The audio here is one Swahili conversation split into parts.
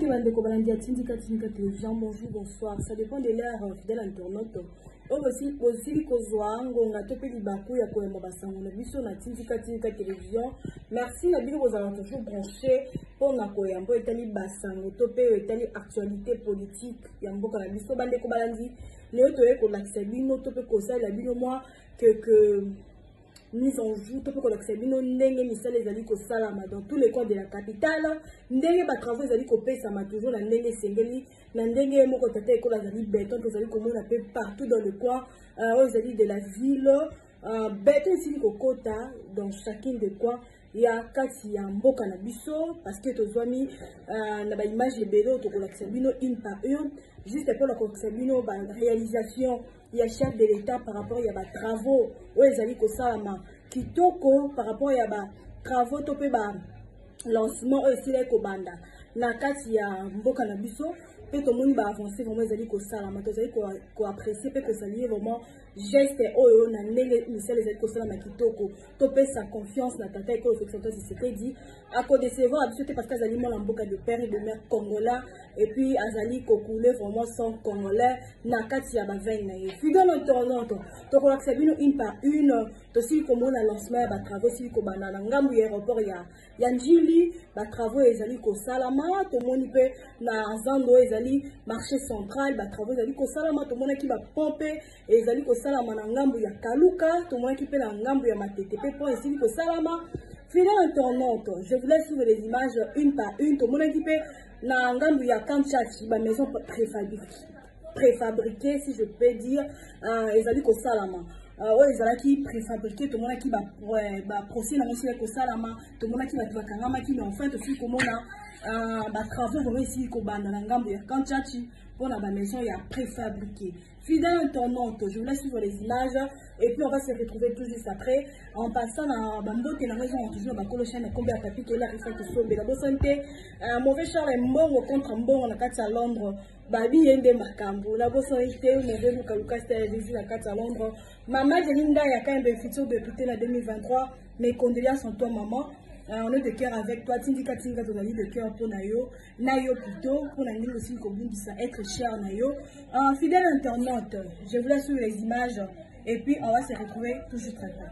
Bonjour, Tindika Tindika, bonjour, bonsoir. Ça dépend de l'heure fidèle internaute. Aussi, on a topé les bakou, ya koyamba basango na biso na Tindika Tindika télévision. Merci na bino vous avez toujours branché pour na koyamba etali basango topé etali actualité politique ya mboka na biso bande ko balandi. Leo toye ko lakisa bino topé ko ça la bino moi que mise en joue tout pour que bino ndenge misala ezali ko salama dans tous les coins de la capitale ndenge ba travaux ezali ko pesa ma toujours na ndenge sengeli na ndenge moko tata école ezali béton que ezali komona peu partout dans le coin ezali de la ville béton ici ko kota dans chacun des coins ya kati ya mboka na biso parce que tozwami na ba image ebelo to ko lakisa bino une par une juste pour la kokisa bino ba réalisation il y a chef de l'État par rapport à des travaux où ils allaient ko salama kitoko par rapport à des travaux topé ba lancement aussi les kobanda na kati ya mboka na biso pe to moni ba avancer vraiment ils allaient ko salama to allez ko apprécier pe ko saluer vraiment geste oyo na ndenge misala ezali ko salama kitoko topé sa confiance na tata école officielle c'est ce dit à ko décevoir biso te parce que azali mona mboka de père et de mère congolais et puis azali ko couler vraiment son congolais na kati ya ba veine na ye fidèle internaute to ko lakisa bino une par une to si ko mona lancement ba travaux si ko banana ngambu ya aéroport ya NDJILI ba travaux ezali ko salama to moni pe na zando ezali marché central ba travaux ezali ko salama to mona ki ba pompe ezali ko salama na ngambu ya kaluka to mona ki pe na ngambu ya matete pe po ezali ko salama. Fidèle internaute, je vous laisse suivre les images une par une. Tout le monde a dit que na ngambu ya FATSHI, ma maison préfabriquée, si je peux dire, ezali ko salama. Ezali ki préfabriqué, tout le monde a qui ba procès na monsieur ko salama, tout le monde a qui ba kangama qui mais enfin tout ce comme on a travaux vraiment ici ko banda na ngambu ya FATSHI pour la maison ya préfabriquée. Fidèle internaute, je vous laisse suivre les images et puis on va se retrouver tout juste après en passant à Bambote et la maison toujours à la chaîne combien de papiers là il faut que soit la bonne santé mauvais char est bon contre bon on a quatre à Londres babi yende makambo la bonne santé mauvais Luka Lucas Jésus à quatre à Londres maman Jelinda il y a quand même futur député en 2023 mes condoléances en toi maman. On est de cœur avec toi, Tindika Tindika, on a dit de cœur pour Nayo plutôt, pour Nayo aussi, comme ça, être cher Nayo. Fidèle internaute, je vous laisse sur les images et puis on va se retrouver tout juste après.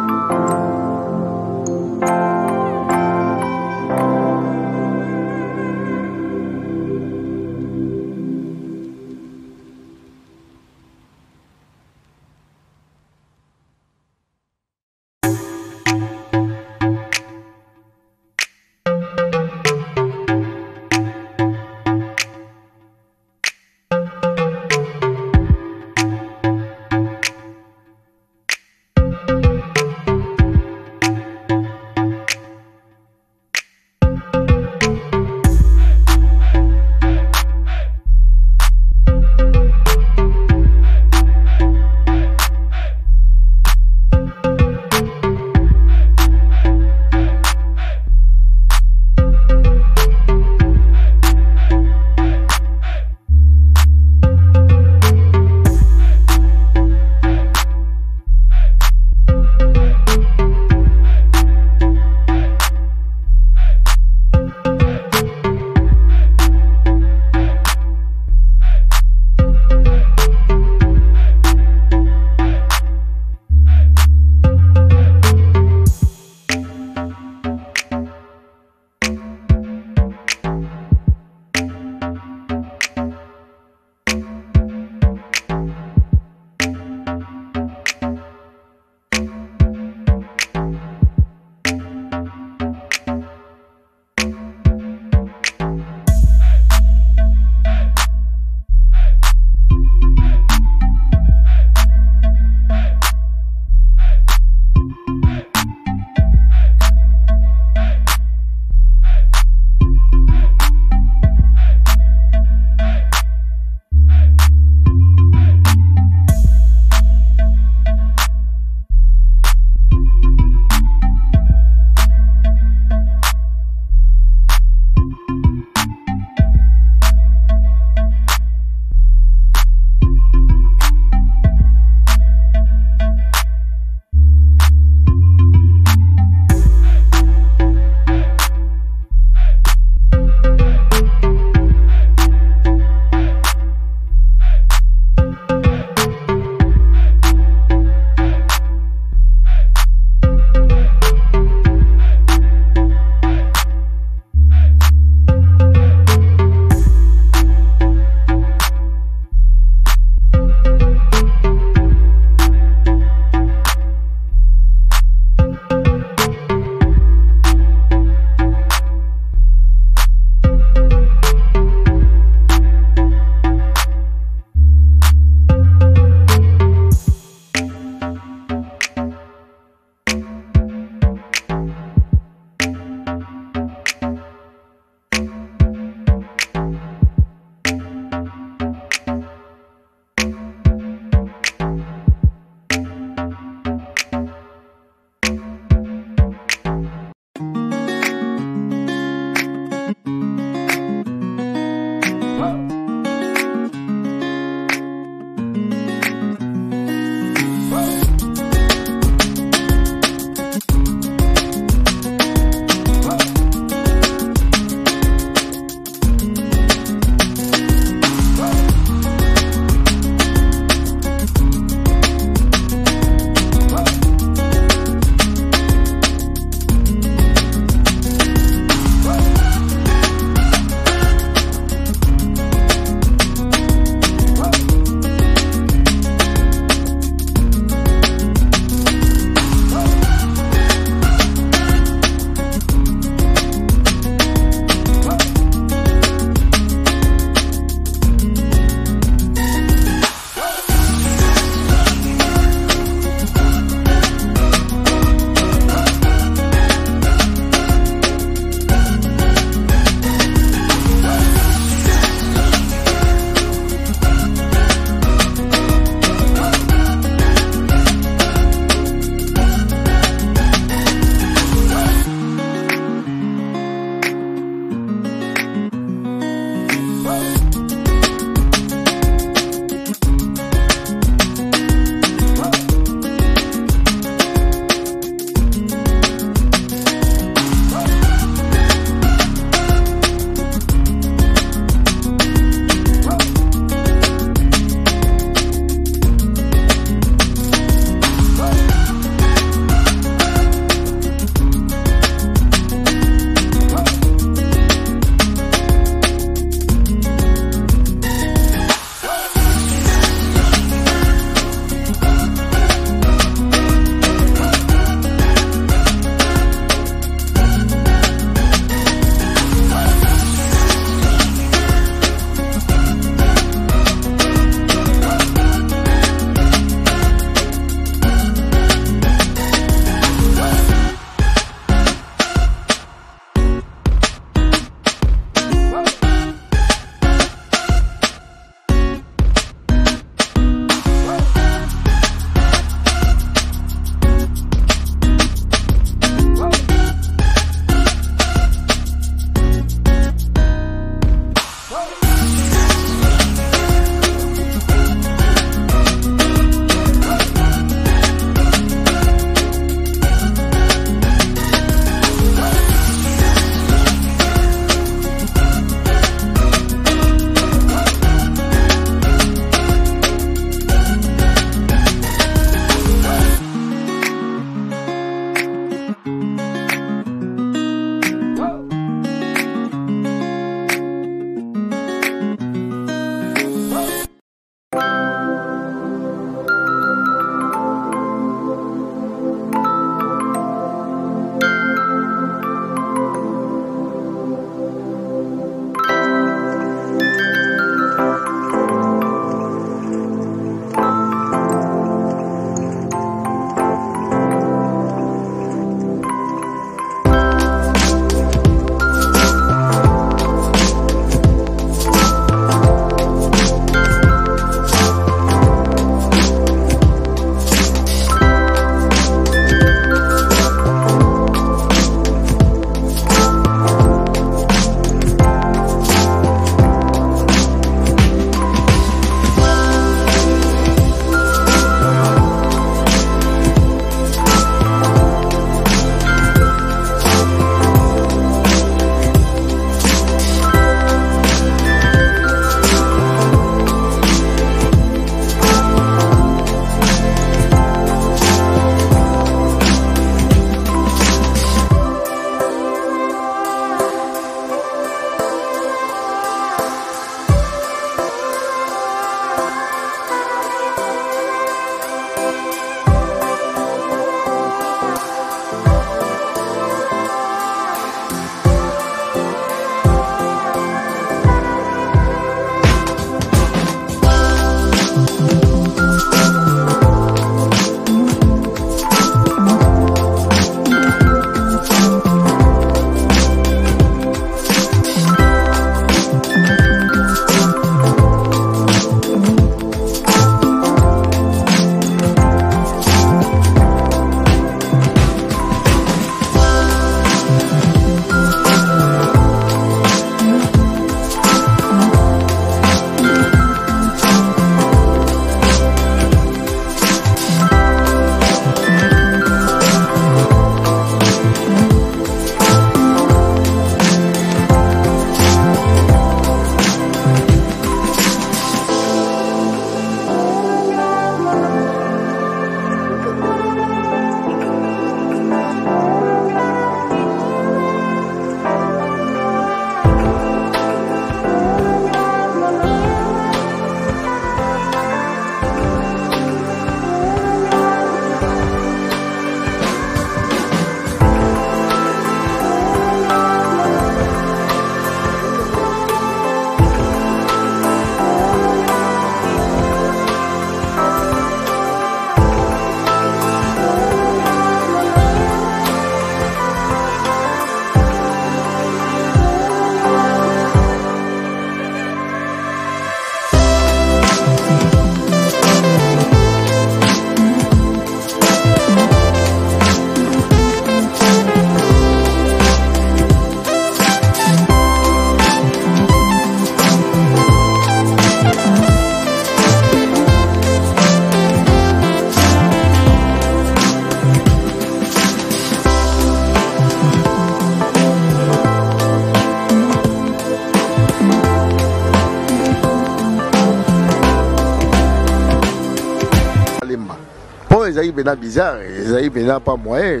Ils sont bizarre, ils sont pas moyen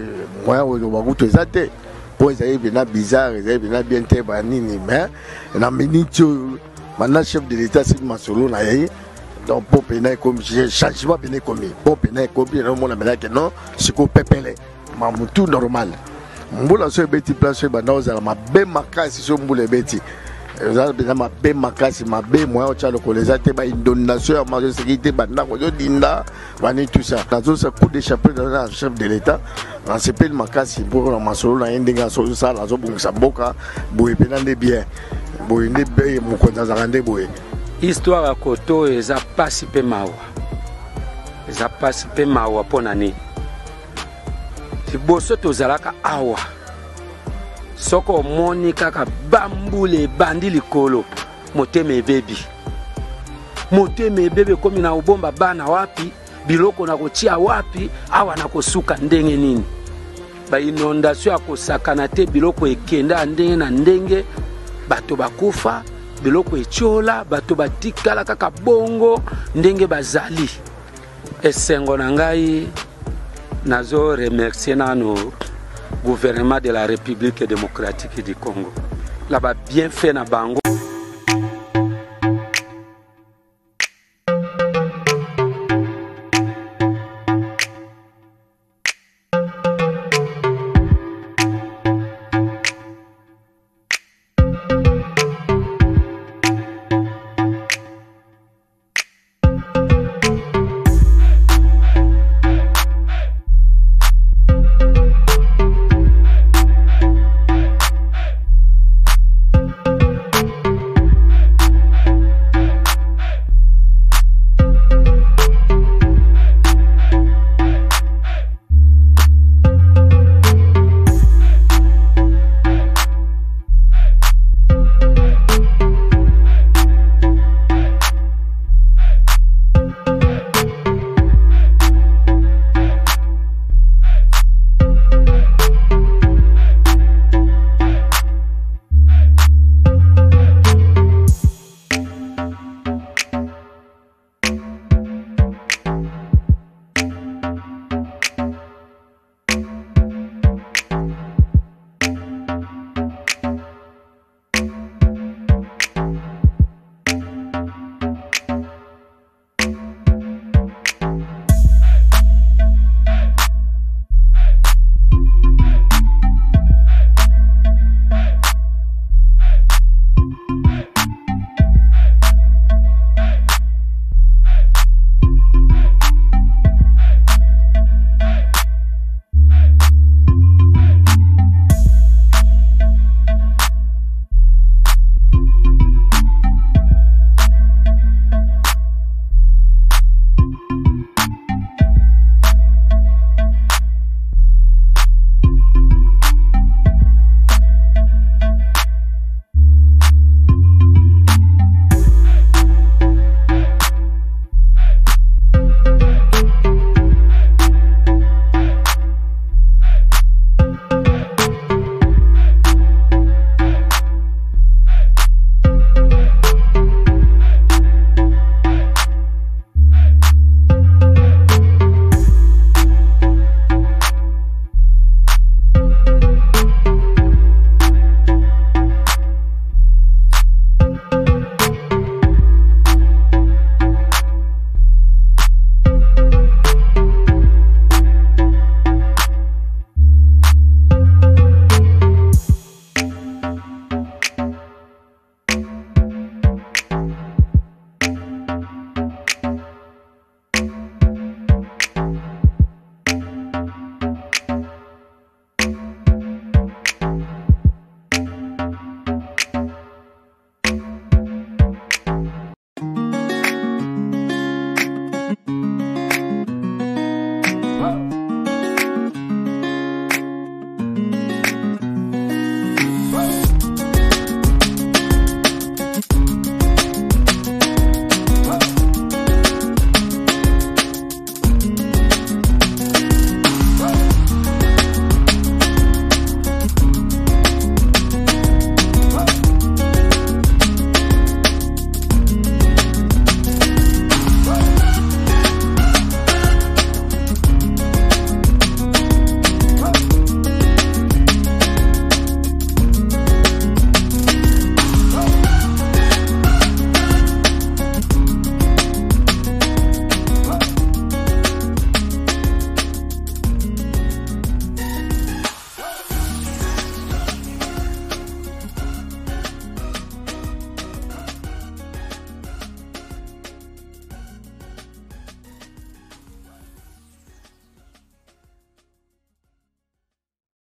où tu es. Pour ils sont bizarre, ils sont bien tébanini, mais na minute maintenant chef de l'État c'est Masolo na yé. Donc pour péner comme changement péner comme pour péner comme non mon amena que non c'est qu'on pépele. Mais tout normal. Mboula so beti place ba na ozala mabe makasi so mboula beti. Ozala bena mabe makasi mabe moyen o tchalo koleza te ba inondation ya majo sécurité banda ko dinda bani tout ça. Nazo ça coup d'échapper dans le chef de l'État. On s'appelle makasi pour la Masolo na ndinga so ça nazo bungisa boka boye penande bien. Boye ne be mo konza zande boye. Histoire à Koto eza pasi pe mawa. Eza pasi pe mawa pona ni. Tiboso tozalaka awa. Soko moni kaka bambule bandi likolo. Moteme bebi. Moteme bebe komi na ubomba bana wapi. Biloko na kotia wapi. Awa na kosuka ndenge nini. Ba inondation ya kosakana te biloko ekenda ndenge na ndenge. Bato bakufa. Biloko echola. Bato batikala kaka bongo. Ndenge bazali. Esengo na ngai. Nazo remercier nano gouvernement de la République démocratique du Congo. Là-bas bien fait na bango.